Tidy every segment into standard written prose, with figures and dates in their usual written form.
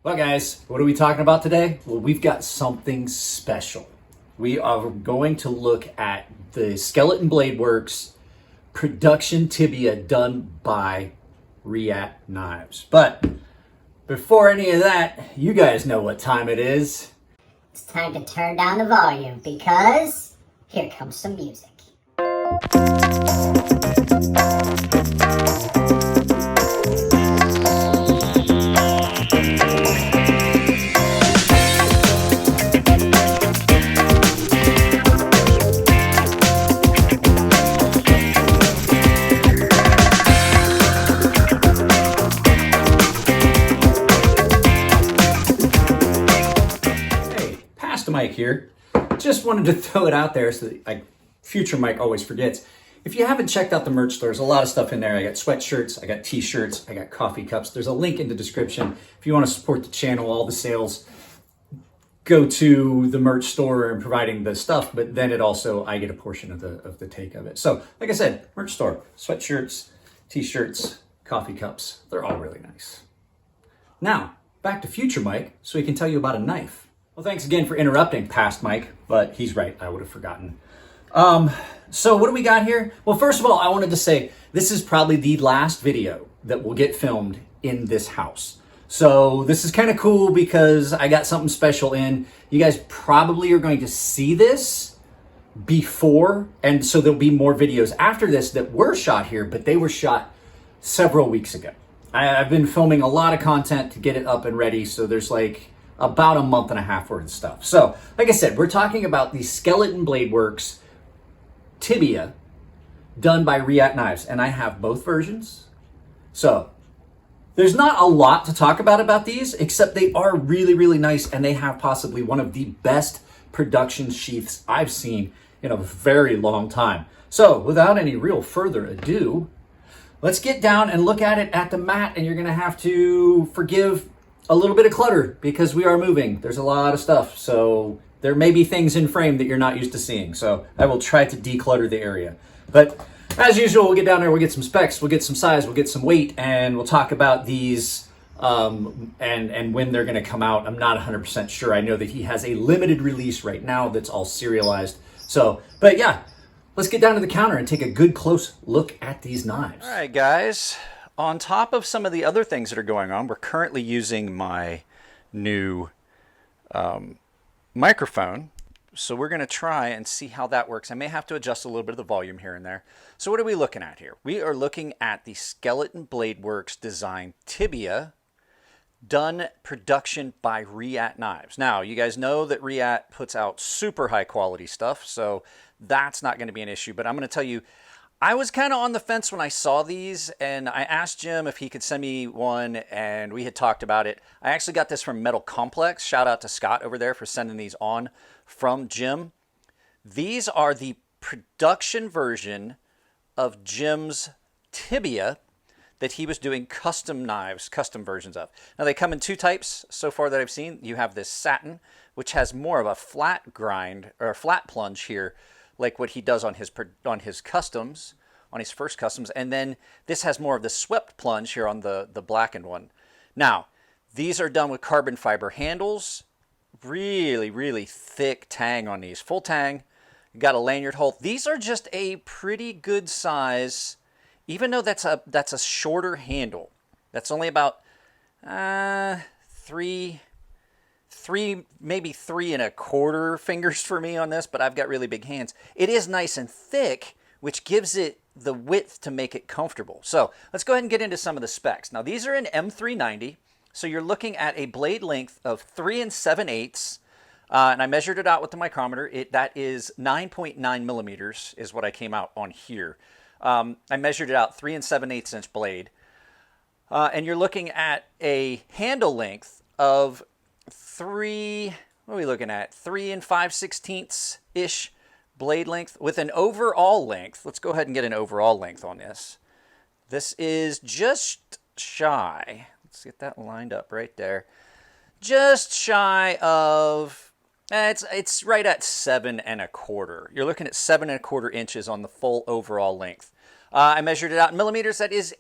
Well, guys, what are we talking about today? Well, we've got something special. We are going to look at the Skelton Bladeworks production tibia done by Sheaths Knives. But before any of that, you guys know what time it is. It's time to turn down the volume because here comes some music. Mike here. Just wanted to throw it out there so that future Mike always forgets. If you haven't checked out the merch store, there's a lot of stuff in there. I got sweatshirts, I got t-shirts, I got coffee cups. There's a link in the description. If you want to support the channel, all the sales go to the merch store and providing the stuff, but then it also, I get a portion of the take of it. So like I said, merch store, sweatshirts, t-shirts, coffee cups, they're all really nice. Now, back to future Mike so he can tell you about a knife. Well, thanks again for interrupting past Mike, but he's right, I would have forgotten. So what do we got here? Well, first of all, I wanted to say this is probably the last video that will get filmed in this house. So this is kind of cool because I got something special in. You guys probably are going to see this before, and so there'll be more videos after this that were shot here, but they were shot several weeks ago. I've been filming a lot of content to get it up and ready, so there's like about a month and a half worth of stuff. So, like I said, we're talking about the Skelton Bladeworks Tibia done by Sheaths Knives, and I have both versions. So, there's not a lot to talk about these, except they are really, really nice, and they have possibly one of the best production sheaths I've seen in a very long time. So, without any real further ado, let's get down and look at it at the mat, and you're gonna have to forgive a little bit of clutter because we are moving. There's a lot of stuff, so there may be things in frame that you're not used to seeing. So I will try to declutter the area. But as usual, we'll get down there, we'll get some specs, we'll get some size, we'll get some weight, and we'll talk about these and when they're gonna come out. I'm not 100% sure. I know that he has a limited release right now that's all serialized. So, but yeah, let's get down to the counter and take a good close look at these knives. All right, guys. On top of some of the other things that are going on, we're currently using my new microphone. So we're going to try and see how that works. I may have to adjust a little bit of the volume here and there. So what are we looking at here? We are looking at the Skelton Bladeworks design Tibia, done production by Sheaths Knives. Now, you guys know that Sheaths puts out super high quality stuff, so that's not going to be an issue. But I'm going to tell you, I was kind of on the fence when I saw these, and I asked Jim if he could send me one, and we had talked about it. I actually got this from Metal Complex. Shout out to Scott over there for sending these on from Jim. These are the production version of Jim's Tibia that he was doing custom knives, custom versions of. Now, they come in two types so far that I've seen. You have this satin, which has more of a flat grind, or a flat plunge here, like what he does on his customs, on his first customs. And then this has more of the swept plunge here on the blackened one. Now, these are done with carbon fiber handles. Really, really thick tang on these. Full tang. You got a lanyard hole. These are just a pretty good size, even though that's a shorter handle. That's only about maybe 3¼ fingers for me on this, but I've got really big hands. It is nice and thick, which gives it the width to make it comfortable. So let's go ahead and get into some of the specs. Now, these are in M390, so you're looking at a blade length of 3 7/8, and I measured it out with the micrometer. That is 9.9 millimeters is what I came out on here. I measured it out, 3 7/8 inch blade. And you're looking at a handle length of what are we looking at? 3 5/16-ish blade length with an overall length. Let's go ahead and get an overall length on this. This is just shy. Let's get that lined up right there. Just shy of, it's right at 7 1/4. You're looking at 7 1/4 inches on the full overall length. I measured it out in millimeters. That is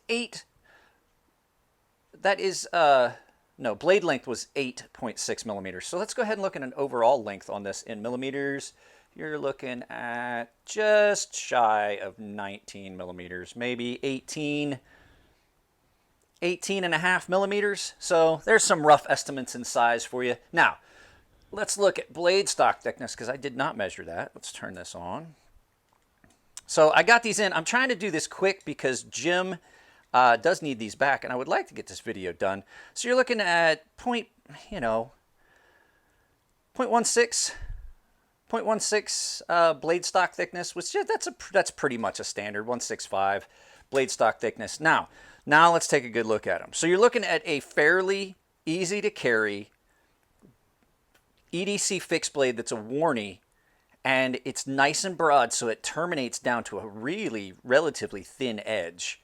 no, blade length was 8.6 millimeters. So let's go ahead and look at an overall length on this in millimeters. You're looking at just shy of 19 millimeters, maybe 18 and a half millimeters. So there's some rough estimates in size for you. Now, let's look at blade stock thickness because I did not measure that. Let's turn this on. So I got these in. I'm trying to do this quick because Jim does need these back, and I would like to get this video done. So you're looking at 0.16 blade stock thickness, which that's pretty much a standard 165 blade stock thickness. Now let's take a good look at them. So you're looking at a fairly easy to carry EDC fixed blade that's a Warney, and it's nice and broad, so it terminates down to a really relatively thin edge.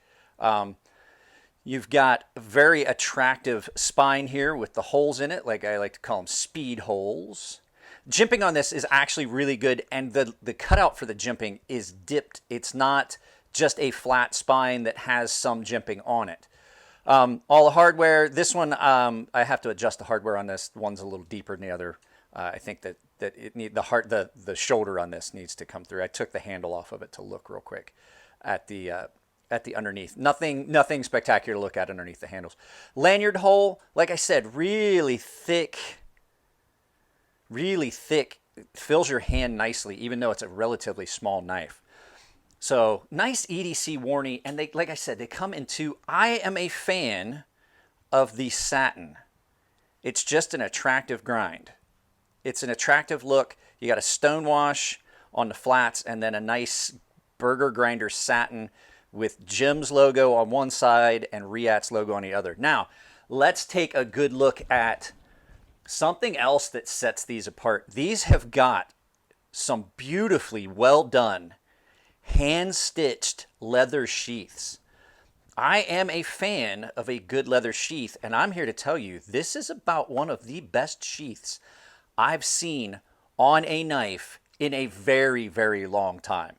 You've got a very attractive spine here with the holes in it, like I like to call them speed holes. Jimping on this is actually really good, and the cutout for the jimping is dipped. It's not just a flat spine that has some jimping on it. All the hardware, this one, I have to adjust the hardware on this. One's a little deeper than the other. I think that the shoulder on this needs to come through. I took the handle off of it to look real quick at the underneath. Nothing spectacular to look at underneath the handles. Lanyard hole, like I said, really thick. It fills your hand nicely, even though it's a relatively small knife. So nice EDC Warney, and they, like I said, they come in two. I am a fan of the satin. It's just an attractive grind. It's an attractive look. You got a stone wash on the flats and then a nice burger grinder satin with Jim's logo on one side and Riat's logo on the other. Now, let's take a good look at something else that sets these apart. These have got some beautifully well done, hand-stitched leather sheaths. I am a fan of a good leather sheath, and I'm here to tell you this is about one of the best sheaths I've seen on a knife in a very, very long time.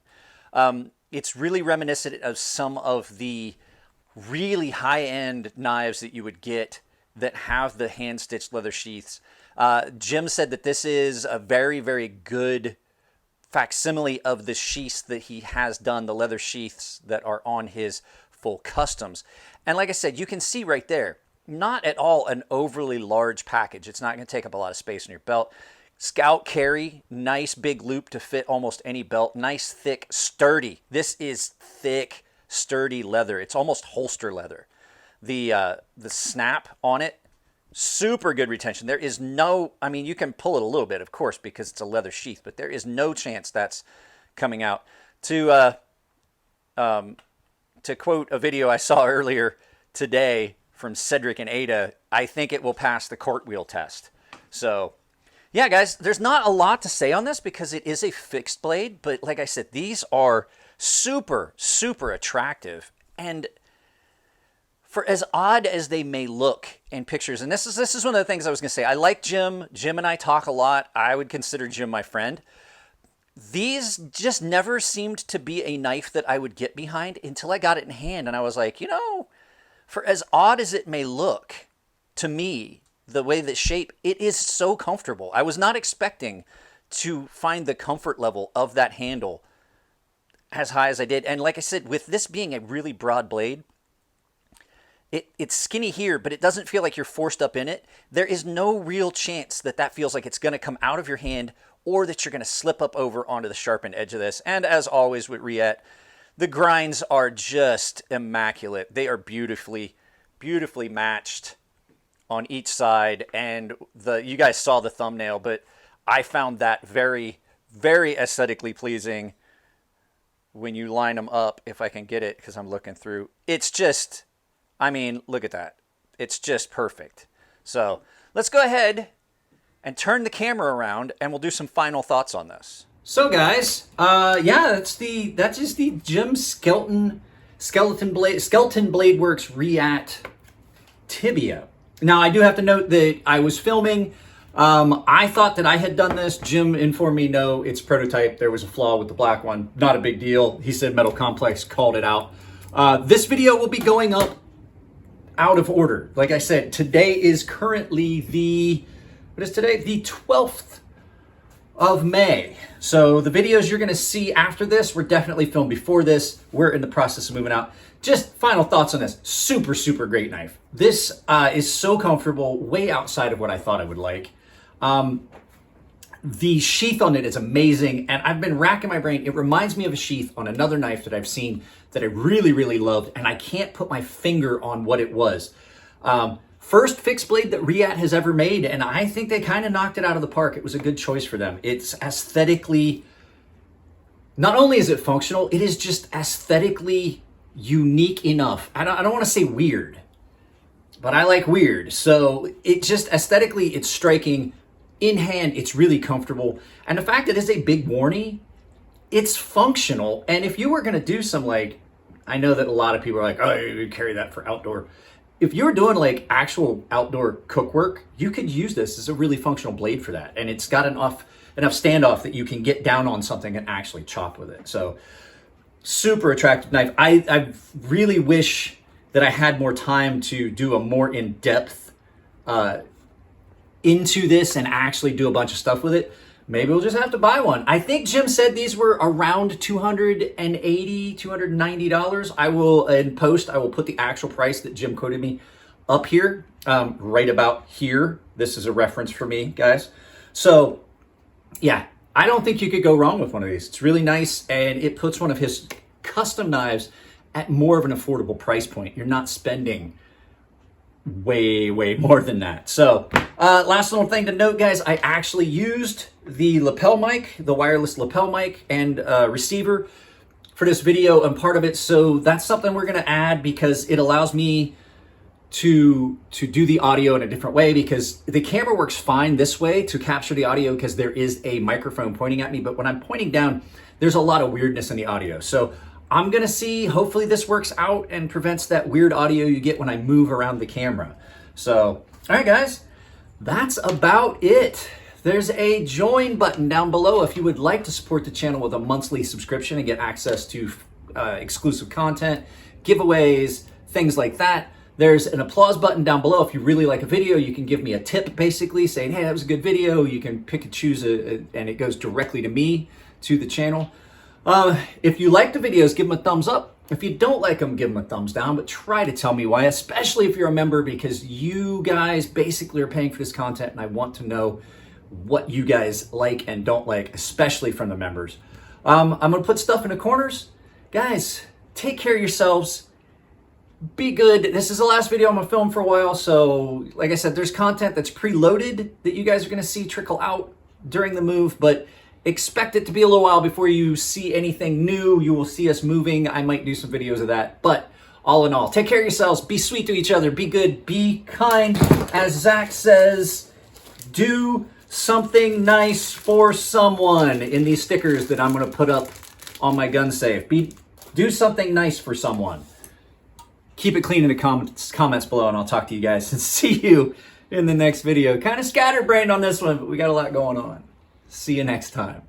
It's really reminiscent of some of the really high-end knives that you would get that have the hand-stitched leather sheaths. Jim said that this is a very, very good facsimile of the sheaths that he has done, the leather sheaths that are on his full customs. And like I said, you can see right there, not at all an overly large package. It's not going to take up a lot of space in your belt. Scout carry, nice big loop to fit almost any belt. Nice, thick, sturdy. This is thick, sturdy leather. It's almost holster leather. The snap on it, super good retention. There is no, I mean, you can pull it a little bit, of course, because it's a leather sheath, but there is no chance that's coming out. To quote a video I saw earlier today from Cedric and Ada, I think it will pass the cartwheel test. So, yeah, guys, there's not a lot to say on this because it is a fixed blade, but like I said, these are super, super attractive. And for as odd as they may look in pictures, and this is one of the things I was going to say. I like Jim. Jim and I talk a lot. I would consider Jim my friend. These just never seemed to be a knife that I would get behind until I got it in hand, and I was like, for as odd as it may look to me, the way that shape, it is so comfortable. I was not expecting to find the comfort level of that handle as high as I did. And like I said, with this being a really broad blade, it's skinny here, but it doesn't feel like you're forced up in it. There is no real chance that that feels like it's going to come out of your hand or that you're going to slip up over onto the sharpened edge of this. And as always with Riat, the grinds are just immaculate. They are beautifully, beautifully matched on each side. And you guys saw the thumbnail, but I found that very, very aesthetically pleasing when you line them up, if I can get it, because I'm looking through. It's just, I mean, look at that. It's just perfect. So let's go ahead and turn the camera around and we'll do some final thoughts on this. So guys, that's just the Jim Skelton Bladeworks Riat Tibia. Now I do have to note that I was filming. I thought that I had done this. Jim informed me, no, it's prototype. There was a flaw with the black one. Not a big deal. He said Metal Complex called it out. This video will be going up out of order. Like I said, today is currently what is today? The 12th of May. So the videos you're gonna see after this were definitely filmed before this. We're in the process of moving out. Just final thoughts on this. Super, super great knife. This is so comfortable, way outside of what I thought I would like. The sheath on it is amazing, and I've been racking my brain. It reminds me of a sheath on another knife that I've seen that I really, really loved, and I can't put my finger on what it was. First fixed blade that Riyadh has ever made, and I think they kind of knocked it out of the park. It was a good choice for them. It's aesthetically, not only is it functional, it is just aesthetically unique enough. I don't want to say weird, but I like weird. So it just aesthetically, it's striking. In hand, it's really comfortable. And the fact that it's a big warnie, it's functional. And if you were going to do some, like, I know that a lot of people are like, oh, you carry that for outdoor. If you're doing like actual outdoor cook work, you could use this as a really functional blade for that. And it's got enough standoff that you can get down on something and actually chop with it. So super attractive knife. I really wish that I had more time to do a more in-depth into this and actually do a bunch of stuff with it. Maybe we'll just have to buy one. I think Jim said these were around $280, $290. I will, in post, I will put the actual price that Jim quoted me up here, right about here. This is a reference for me, guys. So yeah, I don't think you could go wrong with one of these. It's really nice, and it puts one of his custom knives at more of an affordable price point. You're not spending way more than that. So last little thing to note, guys, I actually used the lapel mic, the wireless lapel mic and receiver for this video and part of it. So that's something we're going to add because it allows me to do the audio in a different way, because the camera works fine this way to capture the audio because there is a microphone pointing at me. But when I'm pointing down, there's a lot of weirdness in the audio. So I'm gonna see, hopefully this works out and prevents that weird audio you get when I move around the camera. So, all right guys, that's about it. There's a join button down below if you would like to support the channel with a monthly subscription and get access to exclusive content, giveaways, things like that. There's an applause button down below. If you really like a video, you can give me a tip, basically saying, hey, that was a good video. You can pick and choose and it goes directly to me, to the channel. If you like the videos, give them a thumbs up. If you don't like them, give them a thumbs down, but try to tell me why, especially if you're a member, because you guys basically are paying for this content and I want to know what you guys like and don't like, especially from the members. I'm going to put stuff in the corners. Guys, take care of yourselves. Be good. This is the last video I'm going to film for a while, so like I said, there's content that's preloaded that you guys are going to see trickle out during the move, but expect it to be a little while before you see anything new. You will see us moving. I might do some videos of that. But all in all, take care of yourselves. Be sweet to each other. Be good. Be kind. As Zach says, do something nice for someone in these stickers that I'm going to put up on my gun safe. Do something nice for someone. Keep it clean in the comments below, and I'll talk to you guys and see you in the next video. Kind of scatterbrained on this one, but we got a lot going on. See you next time.